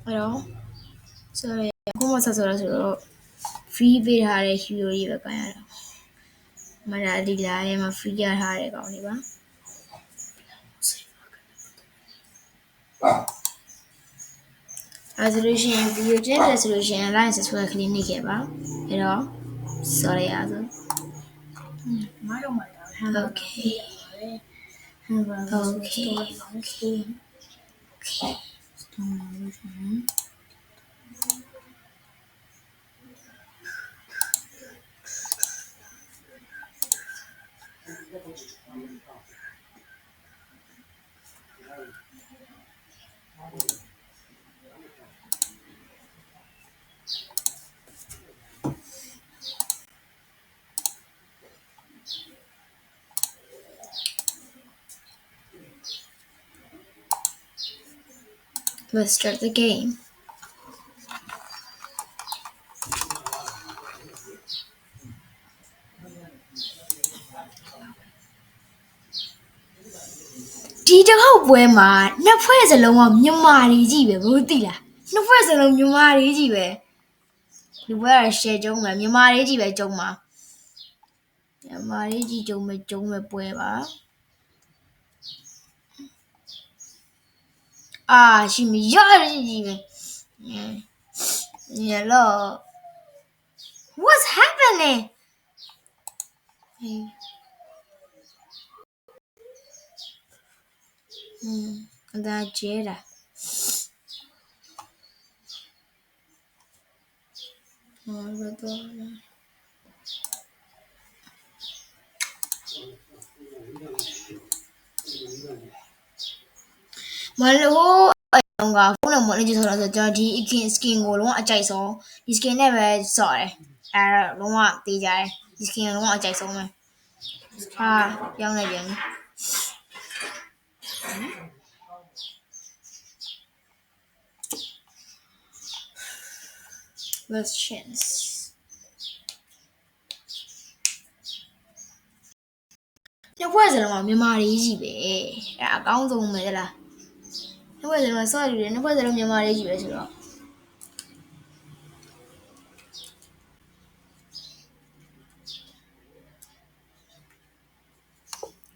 အဲ့တော့ဆိုရခုမှဆက်ဆိုတော့ဆိုတော့ free ပေးထားတဲ့ hero ကြီးပဲကန်ရတာမရဒီလာရဲ့မှာ free ရထားတဲ့ကောင်လေးပါအဲ့ဆိုလို့ရှိရင် video ကျင်းတယ်ဆိုလို့ရှိရင် line ဆက်ဆွဲကလေးနေခဲ့ပါအဲ့တော့ဆိုရရဆိုမတော့မှာဟန်Okay Let's start the game. Đi đâu học quê mà nó phải là lòng mà mà đi gì vậy bố tí là nó phải là lòng mà đi gì vậy thì phải là xe trong mà đi gì vậy trong mà đi gì trong mà quê mà chỉ mình giỏi gì vậy hello what's happening that Jada mà lố ông gà phút nào mọi người chỉ thổi cho đi skin của đúng không chạy số đi skin này về sỏi đúng không tí dài đi skin đúng không chạy số mà dòng này biển let's chance nó quay rồi mà mà đi gì vậy cao dùng mấy là nó quay rồi mà sao rồi nó quay rồi mà đi gì vậy chứ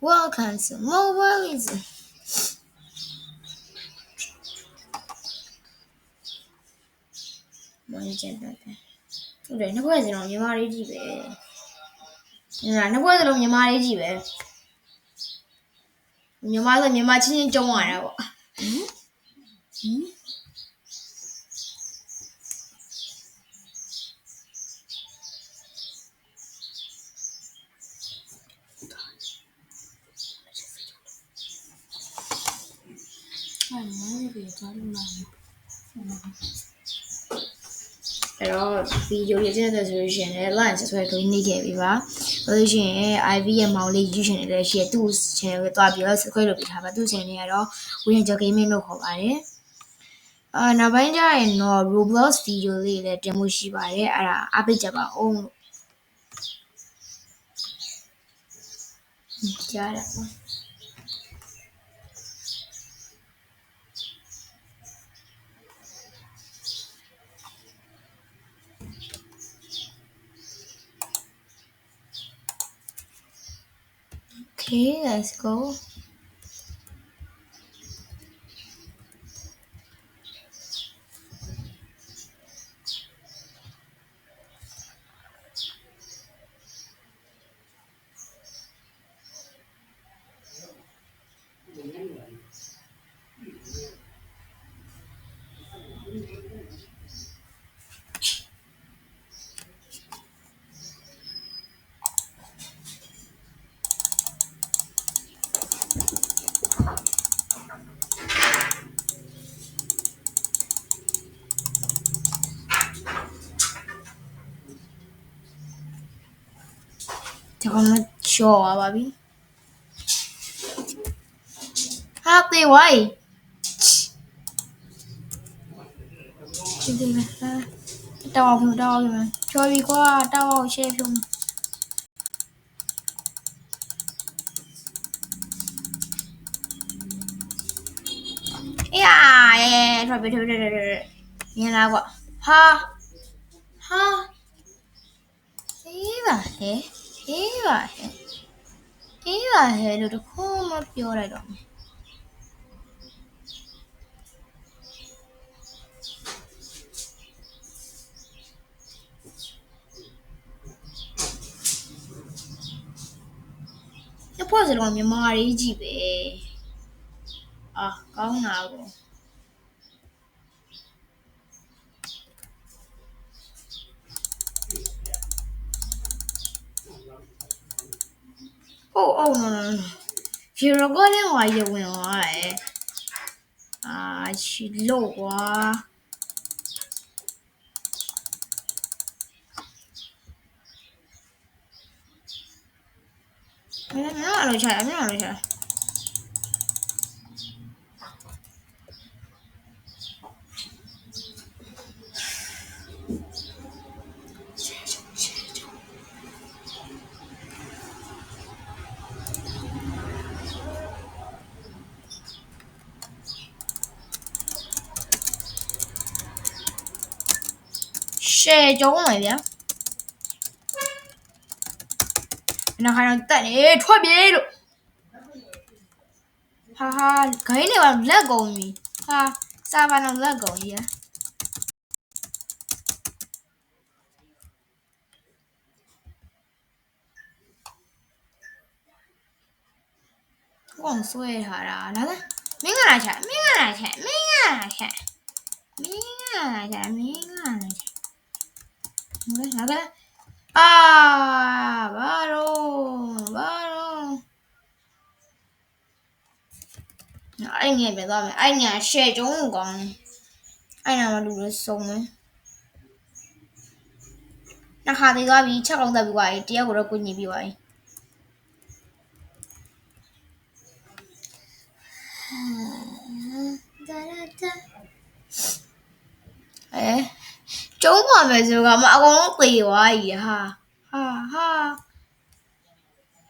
welcome to mobile mọi chuyện đấy để nó quay rồi mà đi gì vậy nó quay rồi mà đi gì vậy nhưng mà chính trong ngoài đâuအဲ့တော့ video ရေးတဲ့ဆိုလို့ရှိရင်လည်း line ဆက်ဆွဲခလေးနေခဲ့ပြီပါဆိုလို့ရှိရင် IV ရဲ့မောင်လေး YouTube channel လည်းရှိရသူ့ channel ကိုတွားပြီးတော့ subscribe လုပ်ပေးထားပါသူ့ channel ကတော့ Winner Joe Gaming လို့ခေါ်ပါတယ်နောက်ပိုင်းကျရင်တော့ Roblox video လေးလည်းတင်မှုရှိပါတယ်အဲ့ဒါအားပေးကြပါဦးကြားရပါ Okay, let's go. ဒီကောင်မချော်ပါပြီဟာတေဝိုင်းဒီဒီဟာတောင်းအောင်တောင်းအောင်ချော်ပြီကွာတောင်းအောင်ရှေ့ဖြုံးအေးရဲထွက်ပြီမြင်လားကွာဟာအေးပါဟဲ့လို့တခုမှပြောလိုက်တော့这破事了，你妈的几呗？啊，刚拿过。哦 no，譬如过年话也问我哎，啊，去肉啊，没拿起来。谁叫我来的？那还让带你穿别了，哈哈，可以的话来搞你，哈，啥玩意来搞你？我说一下啦，那个，明个来吃。那个，啊，巴龙。အဲ့ငယ်ပဲသွားမယ်အဲ့ငယ်ရှယ်ကျုံးကိုကောင်းတယ်အဲ့နာမှာလူတွေစုံတယ်နှစ်ခါသေးသွားပြီချက်ကောင်းတက်ပြီးသွားပြီတယောက်ကိုတော့ကိုညင်ပြီးသွားပြီကျုံးပါမယ်ဆိုကမအကုန်လုံးသေသွားပြီဟာ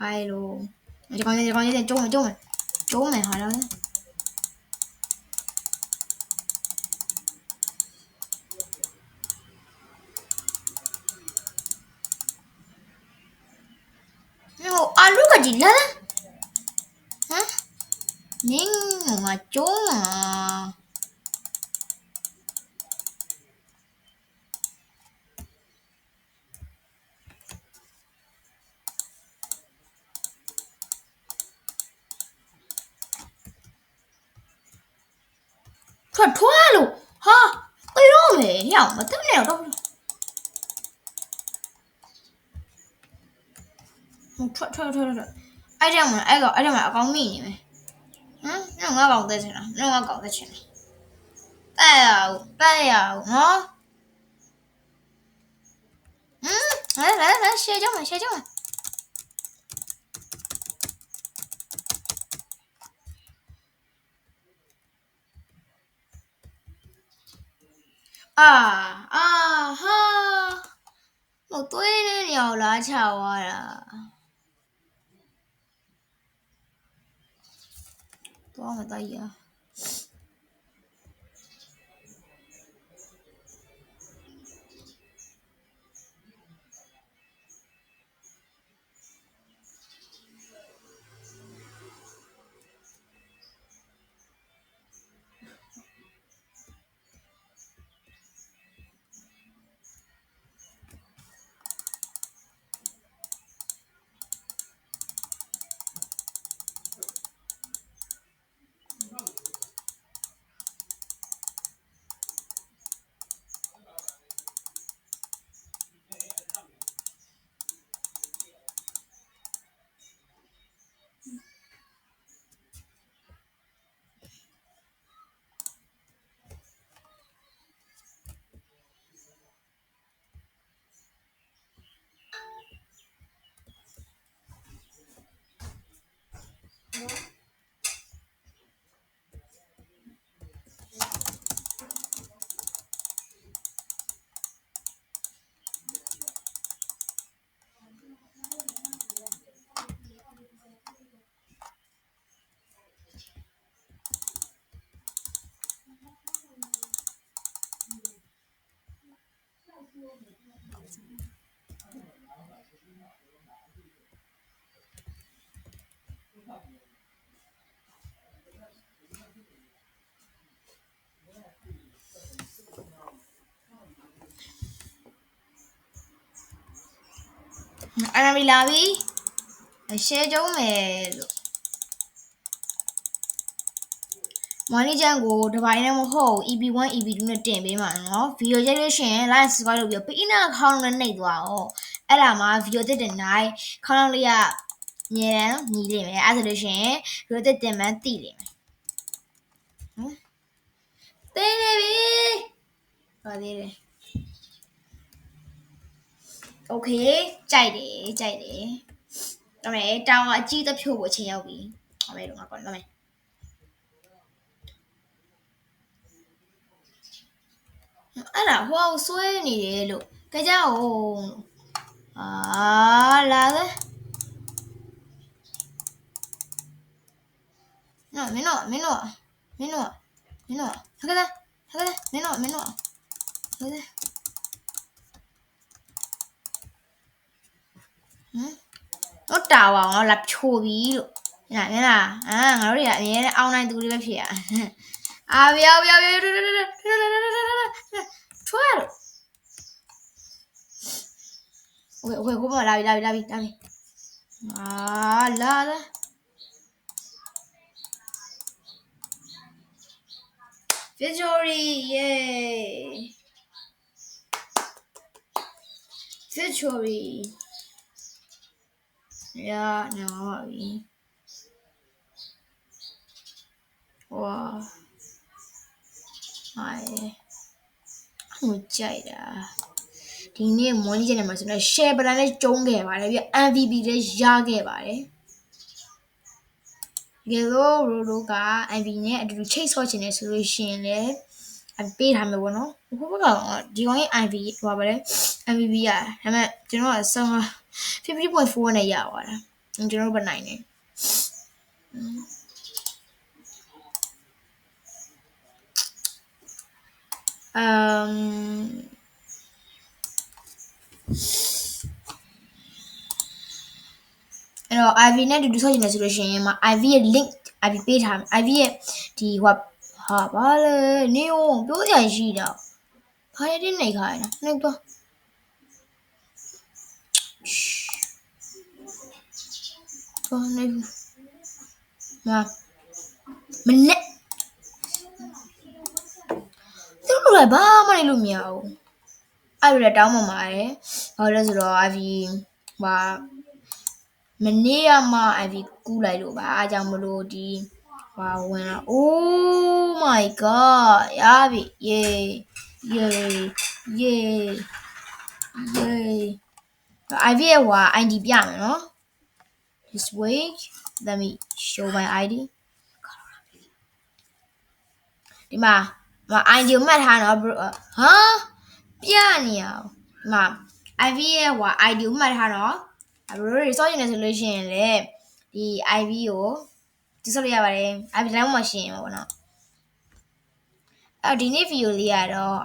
ဘိုင်လို့ဒီကောင်ကျုံးမယ်ဟာလားအာလူကကြီးလာဟမ်နင်းငါကျုံးမှာထွက်လို့ဟာတေးတော့မယ်ဟဲ့မတက်နဲ့တော့ထွက်အဲ့ဒါမှအကောင်မိနေမယ်ဟမ်ငါကောင်တက်ချင်တာတက်ရအောင်နော်来写ကြမှာ哈我对了鸟拉巧了多么大呀အဲ့ဒါမလာပြီရှယ်ကျုံးမယ်လို့မော်နီချန်ကိုတစ်ပိုင်းနဲ့မဟုတ် EP1 EP2 နဲ့တင်ပေးမှာနော်ဗီဒီယိုကြည့်လို့ရှိရင် like subscribe လုပ်ပြီးပိနာခေါင်းနဲ့နှိပ်သွားအောင်အဲ့ဒါမှဗီဒီယိုတစ်တင်နိုင်ခေါင်းလေးကအမြဲတမ်းညီလိမ့်မယ်အဲ့ဆိုလို့ရှိရင်ဗီဒီယိုတစ်တင်မှန်းသိလိမ့်မယ်တင်းနေပြီပါသေးတယ်โอเคကြိုက်တယ်ဒါမဲ့တောင်းအကြီးတစ်ဖြို့ကိုအချိန်ရောက်ပြီဟောမယ်တော့ငါကောမယ်အဲ့ဒါဟိုဆွဲနေတယ်လို့ကြအောင်လာတယ်နော်မင်းတို့ဟုတ်ကဲ့မင်းတို့ဟုတ်ကဲ့တော့တာပါအောင်လာချိုးပြီးလို့ညငါငါတို့တွေကအမြဲတမ်းအောင်းနိုင်သူတွေပဲဖြစ်ရပြောထွားโอเคကိုမလာပြီလာလာ Victory yay Victory yeah no wow ဟုတ်ကြိုက်တာဒီနေ့မော်နီချန်နယ်မှာဆိုတော့ share ပဒံနဲ့ကျုံးခဲ့ပါတယ်ပြီး MVP လည်းရခဲ့ပါတယ်ဒီလိုရိုလိုက MVP နဲ့အတူတူချိတ်ဆော့ချင်တယ်ဆိုလို့ရှိရင်လည်းပေးထားမယ်ပေါ့နော်ဘုဘကဒီကောင်ရဲ့ MVP ဟိုပါလေ MVP ရဒါပေမဲ့ကျွန်တော်ကဆုံး 50.4 နဲ့ရသွားတာကျွန်တော်ဗနိုင်နေအဲ့တော့ IV နဲ့တူတူဆော့ချင်တယ်ဆိုလို့ရှိရင်မှာ IV ရဲ့ link IV ပေးထားမယ် IV ရဲ့ဒီဟိုဟာဘာလဲနေအောင်ပြောကြရှိတာဘာရတဲ့နေခါရနှိပ်တော့ဘာနေမနဲ့သူတို့လည်းဘာမှနေလို့မရဘူးအဲ့လိုလည်းတောင်းမှမှာရယ်ဘာလို့လဲဆိုတော့ IV ဟာမနေ့ကမှ IV ကူးလိုက်လို့ပါအားကြောင့်မလို့ဒီဟာဝင်လာ Oh my god ရပြီ yay IV ရဲ့ဟို ID ပြမယ်နော် This week let me show my ID ဒီမှာID ကိုမှတ်ထားနော်ဟာပြနေအောင်ဒီမှာ IV ရဲ့ဟို ID ကိုမှတ်ထားနော်ဘရိုတွေစောင့်နေတယ်ဆိုလို့ရှိရင်လေဒီ IV ကိုဒီစောင့်ရပါတယ် IV တိုင်းမှာရှင်းရမှာပေါ့နော်ဒီနေ့ဗီဒီယိုလေးကတော့